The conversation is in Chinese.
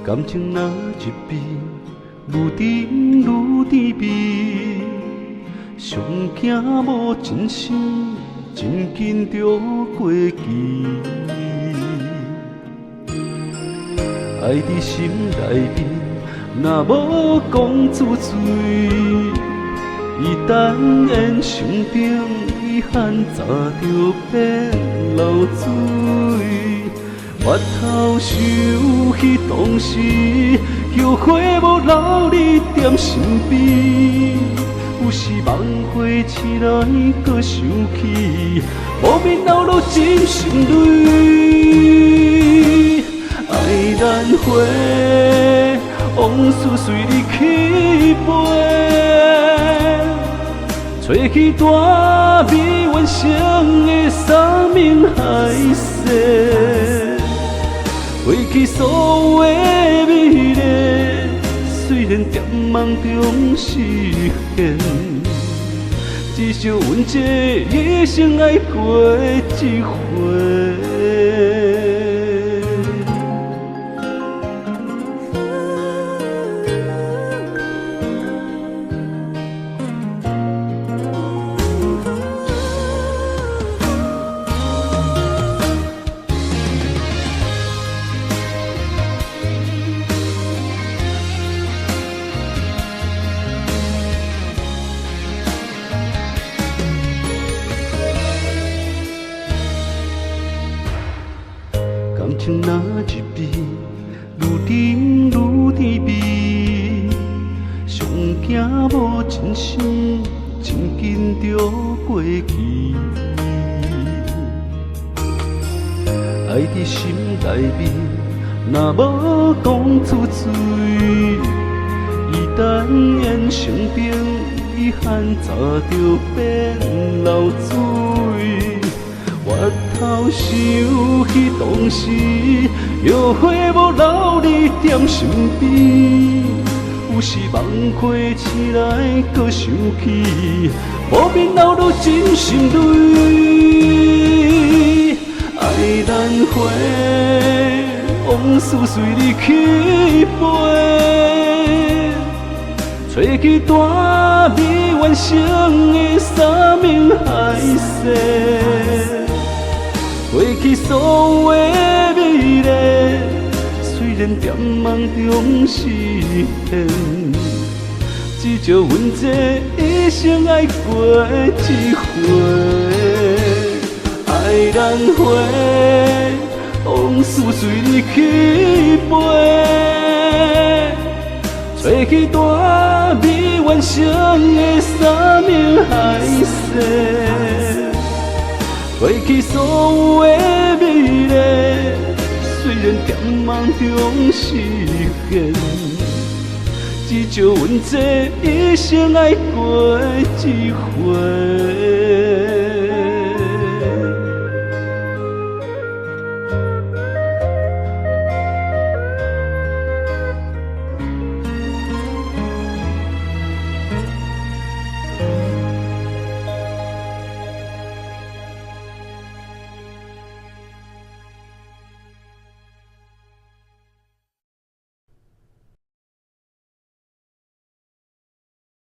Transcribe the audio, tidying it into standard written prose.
感情若一边愈甜愈甜蜜，上惊无真心，真紧就过期。爱伫心内面，若无讲自醉，伊但愿心中遗憾早就变流水。我头想起当时，后悔无留你踮身边。有时梦回醒来，搁想起，无眠流落真心泪。爱难回，往事随你去飞，吹起大美完成的三明海誓。过去所有的美丽，虽然在梦中实现，至少阮这一生爱过一回。感情若一边愈甜愈甜蜜，上惊无真心，真紧就过期。爱伫心内面，若无讲自醉，伊但愿生病遗憾早就变流水。我头想起当时，后悔无留你踮身边。有时梦回醒来，搁想起，无眠流落真心泪。爱难回，往事随你去飞，吹起大美完成的三明海誓。过去所有的美丽，虽然在梦中实现，至少阮这一生爱过一回。爱难回，往事随你去飞，吹起大美完成的三明海誓。过去所有的美丽，虽然在梦中实现，至少阮这一生爱过一回。